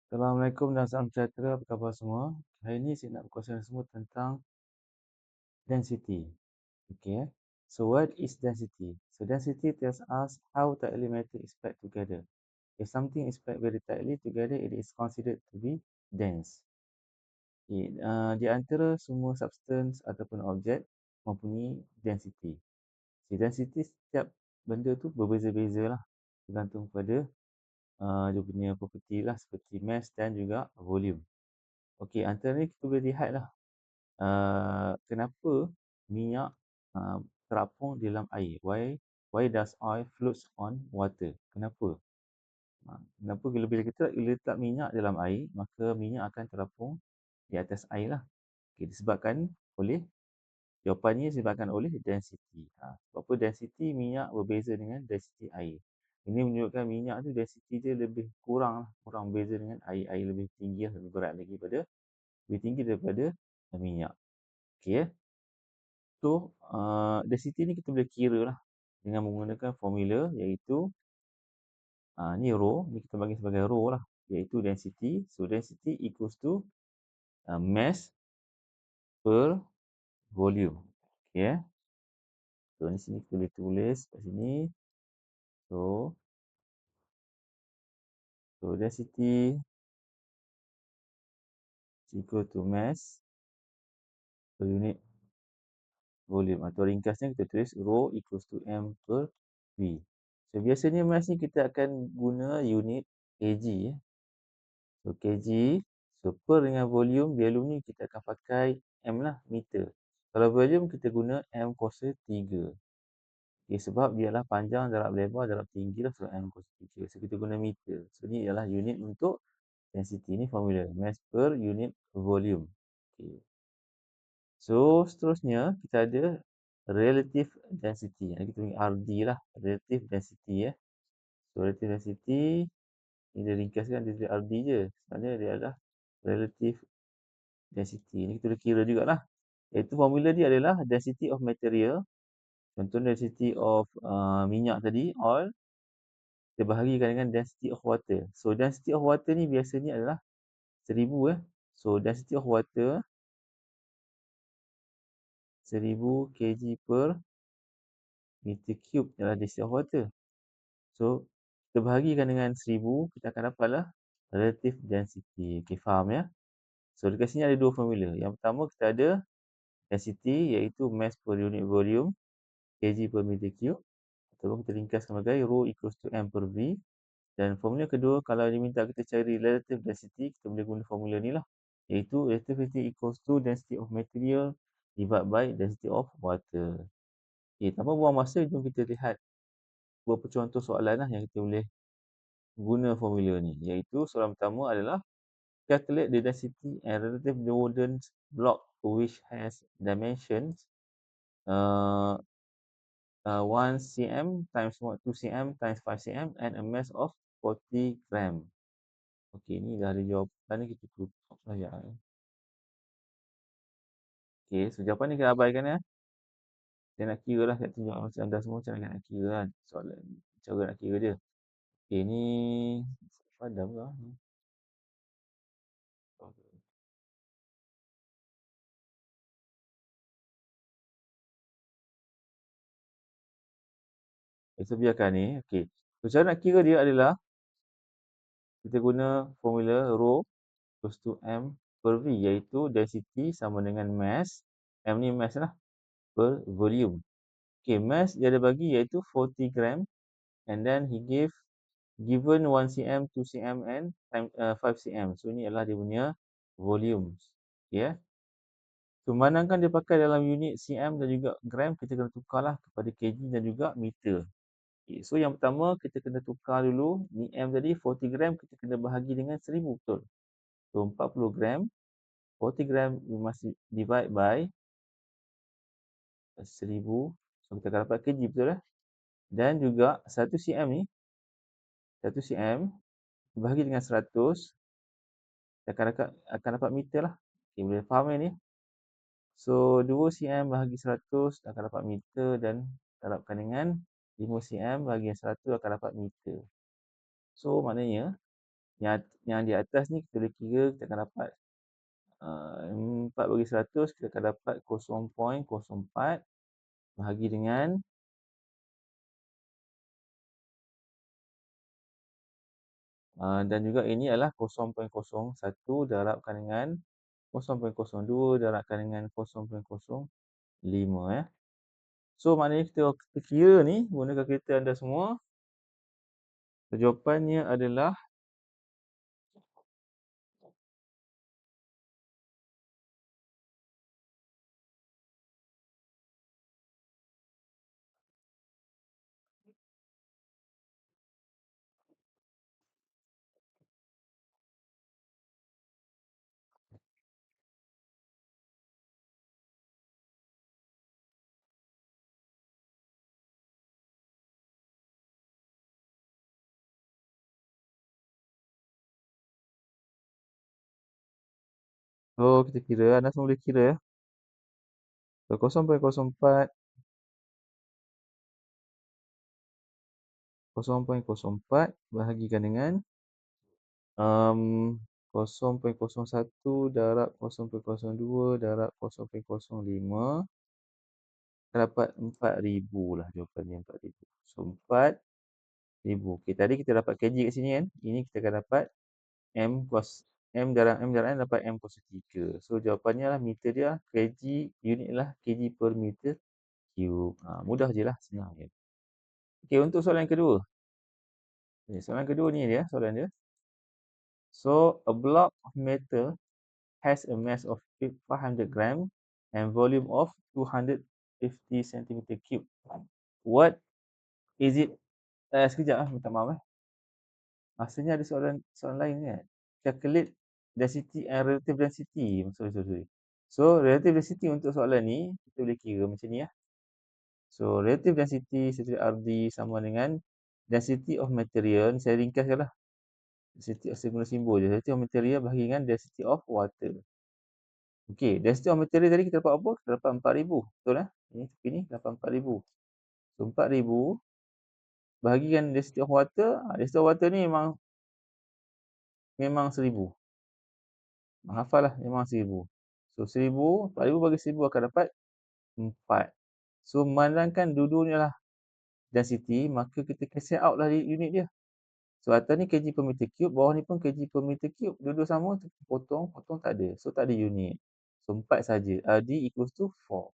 Assalamualaikum dan salam sejahtera. Apa khabar semua? Hari ini saya nak berkongsi semua tentang density. Okay. So what is density? So density tells us how tightly matter is packed together. If something is packed very tightly together, it is considered to be dense. Okay. Di antara semua substance ataupun objek mempunyai density. So density setiap benda tu berbeza-beza lah. Tergantung pada dia punya property lah, seperti mass dan juga volume. Okey, antara ni kita boleh lihat lah kenapa minyak terapung di dalam air. Why does oil floats on water? Kenapa? Kenapa bila kita letak minyak dalam air, maka minyak akan terapung di atas air lah. Okay, disebabkan oleh, jawapannya disebabkan oleh density. Sebab apa density minyak berbeza dengan density air. Ini menunjukkan minyak tu density dia lebih kurang berbeza dengan air. Air lebih tinggi, lebih berat lagi lebih tinggi daripada minyak. Okey. So, density ni kita boleh kira lah dengan menggunakan formula iaitu ni rho, ni kita bagi sebagai rho lah, iaitu density. So, density equals to mass per volume. Okey. So, di sini kita boleh tulis kat sini. So density is equal to mass per unit volume. Atau ringkasnya kita tulis rho equals to m per v. So, biasanya mass ni kita akan guna unit kg. So, kg. So, per dengan volume ni kita akan pakai m lah, meter. Kalau volume kita guna m kuasa 3. Okay, sebab dia adalah panjang, darab lebar, darab tinggi lah. So, m kuasa 3. So, kita guna meter. So, ni adalah unit untuk density. Ni formula. Mass per unit volume. Okay. So, seterusnya kita ada relative density. Kita panggil RD lah. Relative density. So, relative density ni dia ringkaskan dia RD je. Sebenarnya dia adalah relative density. Ni kita boleh kira jugalah. Iaitu formula dia adalah density of material. Contoh density of minyak tadi, oil. Kita bahagikan dengan density of water. So, density of water ni biasanya adalah 1000. So, density of water 1000 kg per meter cube adalah density of water. So, kita bahagikan dengan 1000, kita akan dapatlah relative density. Okay, faham ya? So, dekat sini ada dua formula. Yang pertama kita ada density iaitu mass per unit volume, kg per meter cube. Ataupun kita ringkaskan sebagai rho equals to m per v. Dan formula kedua, kalau dia minta kita cari relative density, kita boleh guna formula ni lah. Iaitu relative density equals to density of material divided by density of water. Okay, tanpa buang masa, jom kita lihat beberapa contoh soalan lah yang kita boleh guna formula ni. Iaitu soalan pertama adalah calculate the density and relative loaded block which has dimensions 1 cm times 2 cm times 5 cm and a mass of 40 gram. Okey, ni dah ada jawapan ni, kita tutup saja. Okey, so jawapan ni kita abaikan ya. Saya nak kira lah, saya tunjuk macam anda semua macam nak kira kan. Soalan, cara nak kira dia. Okey, ni padam lah. So biarkan ni. Okey. So cara nak kira dia adalah kita guna formula rho equals to m per v, iaitu density sama dengan mass. M ni mass lah, per volume. Okay, mass dia ada bagi iaitu 40 gram. And then he given 1 cm, 2 cm and 5 cm. So ni adalah dia punya volumes. Okay. So manakah dia pakai dalam unit cm dan juga gram, kita kena tukarlah kepada kg dan juga meter. Okay. So yang pertama kita kena tukar dulu. Ni m tadi 40 gram kita kena bahagi dengan 1000, betul. So 40 gram. 40 gram we must divide by 1000. So kita akan dapat kg, betul lah. Dan juga 1 cm ni, 1 cm bahagi dengan 100, kita akan dapat meter lah. Okay, boleh faham ni? So 2 cm bahagi 100 akan dapat meter, dan darabkan dengan 5 cm bahagi 100 akan dapat meter. So maknanya Yang di atas ni kita boleh kira, kita akan dapat 4 bagi 100, kita akan dapat 0.04 bahagi dengan dan juga ini adalah 0.01 darabkan dengan 0.02 darabkan dengan 0.05 ya. So maknanya kita kira ni gunakan kereta anda semua. Jawapannya adalah kita kira, anda semua boleh kira ya. So 0.04 bahagikan dengan 0.01 darab 0.02 darab 0.05, kita dapat 4,000 lah jawapannya, 4,000. So 4,000. Okey, tadi kita dapat kg kat sini kan. Ini kita akan dapat M darab N dapat M kuasa 3. So jawapannya lah meter dia kg, unit lah kg per meter cube. Mudah je lah, senang je. Okey, untuk soalan kedua. Okay, soalan kedua ni dia, soalan dia. So, a block of metal has a mass of 500 gram and volume of 250 centimeter cube. What is it? Sekejap lah, minta maaf. Maksudnya ada soalan lain kan? Calculate density and relative density. Sorry. So, relative density untuk soalan ni, kita boleh kira macam ni lah. So, relative density secara RD sama dengan density of material. Ni saya ringkaskan lah. Density, saya guna simbol je. Density of material bahagi dengan density of water. Okey, density of material tadi kita dapat apa? Kita dapat 4,000. Betul lah? Ini dapat 4,000. So, 4,000 bahagikan density of water. Density of water ni memang 1,000. Hafal lah, memang 1,000. So, 1,000, 4,000 bagi 1,000 akan dapat 4. So, memandangkan dua-dua ni lah density, maka kita cancel out lah unit dia. So, atas ni kg per meter cube, bawah ni pun kg per meter cube. Dua-dua sama, potong tak ada. So, tak ada unit. So, 4 saja. RD equals to 4.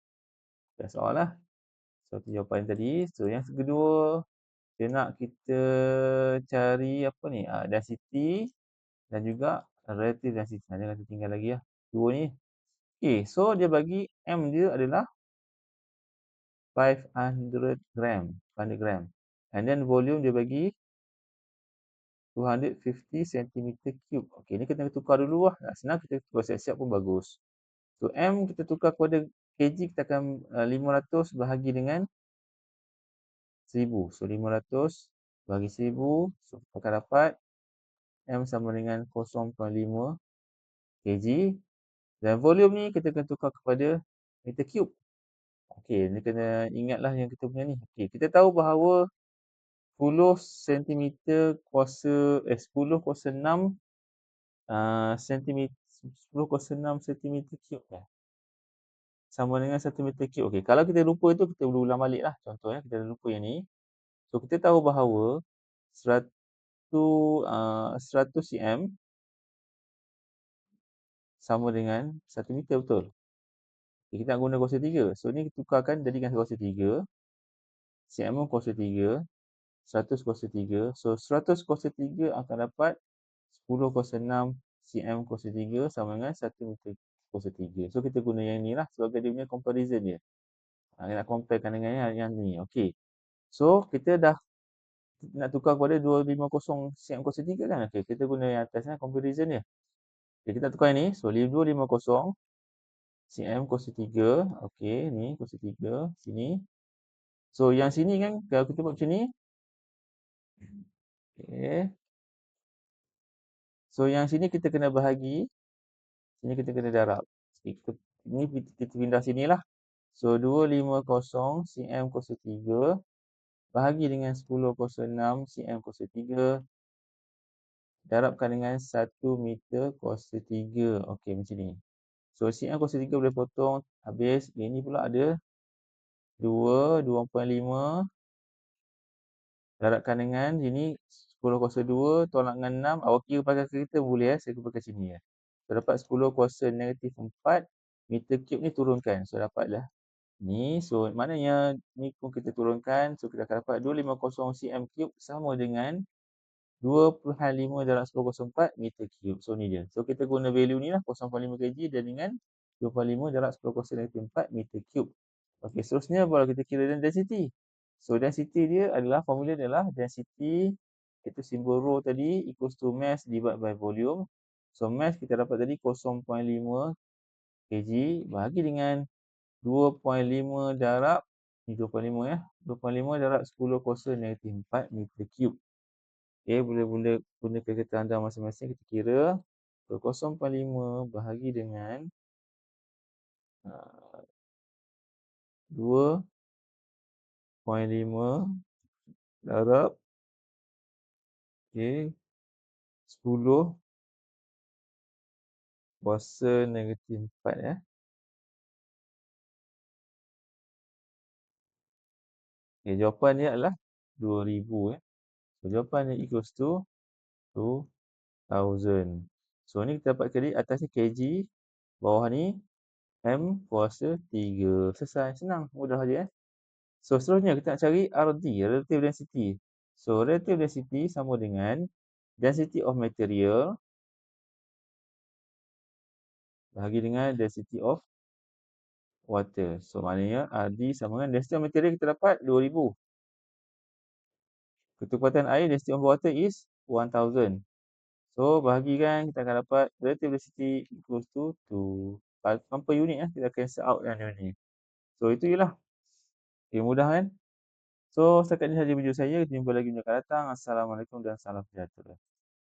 That's all lah. So, itu jawapan tadi. So, yang kedua, dia nak kita cari apa ni? Density dan juga relative density. Jangan tinggal lagi lah. Dua ni. Okay, so dia bagi M dia adalah 500 gram. 500 gram. And then volume dia bagi 250 centimeter cube. Okay, ni kita tukar dulu lah. Senang kita tukar siap-siap pun bagus. So, M kita tukar kepada kg, kita akan 500 bahagi dengan 1,000. So, 500 bagi 1,000. So, kita akan dapat M sama dengan 0.5 kg. Dan volume ni kita akan tukar kepada meter cube. Okey, ni kena ingatlah yang kita punya ni. Okey, kita tahu bahawa 10 cm kuasa 10 kuasa 6 cm 10 kuasa 6 cm cube kan. Sama dengan 1 meter cube. Okey, kalau kita lupa tu kita boleh ulang baliklah. Contohnya kita lupa yang ni. So kita tahu bahawa 100 cm sama dengan 1 meter, betul? Okay, kita nak guna kuasa 3. So ni kita tukarkan jadikan kuasa 3. cm kuasa 3. 100 kuasa 3. So 100 kuasa 3 akan dapat 10 kuasa 6 cm kuasa 3 sama dengan 1 meter kuasa 3. So kita guna yang ni lah sebagai dia punya comparison dia. Nak comparekan dengan yang ni. Okey. So kita dah nak tukar kepada 250 cm kuasa 3 kan. Okey, kita guna yang atas lah comparison dia. Okay, kita tukar yang ni. So 250 cm kuasa 3. Okey, ni kuasa 3 sini. So yang sini kan kalau kita buat macam ni. Okey. So yang sini kita kena bahagi, sini kita kena darab. Ni kita pindah sini lah. So 250 cm kuasa 3 bahagi dengan 10 kuasa 6 cm kuasa 3 darabkan dengan 1 meter kuasa 3. Okey, macam ni. So, cm kuasa 3 boleh potong habis. Yang ni pula ada 2.5 darabkan dengan sini 10 kuasa 2 tolak dengan 6. Awak kira pakai kereta boleh saya pakai sini ya. So, dapat 10 kuasa negatif 4 meter cube ni turunkan. So, dapatlah ni. So, maknanya ni pun kita turunkan. So, kita akan dapat 250 cm cube sama dengan 2.5 darab 10/4 meter cube. So, ni dia. So, kita guna value ni lah 0.5 kg dan dengan 2.5 darab 10/4 meter cube. Okey, seterusnya baru kita kira density. So, density dia adalah, formula dia adalah density, itu simbol rho tadi, equals to mass divided by volume. So, mass kita dapat tadi 0.5 kg bahagi dengan 2.5 darab, ni 2.5 ya, 2.5 darab 10⁻⁴ meter cube. Okey, boleh guna kalkulator anda masing-masing kita kira. So, 0.5 bahagi dengan 2.5 darab, okey, 10 kuasa negatif 4 ya. Okey, jawapan dia adalah 2000 ya. So, jawapan dia equals to 2000. So, ni kita dapat kali atas ni kg, bawah ni M kuasa 3. Selesai. Senang. Mudah je. So, seterusnya kita nak cari RD, relative density. So, relative density sama dengan density of material bahagi dengan density of water. So, maknanya RD sama dengan density of material kita dapat 2000. Ketepatan air, density of water is 1000. So, bahagikan kita akan dapat relative density equals to 2. Tanpa unit kita cancel out dengan unit. So, itu je lah. Okay, mudah kan? So, setakat ini sahaja video saya. Kita jumpa lagi video akan datang. Assalamualaikum dan salam sejahtera.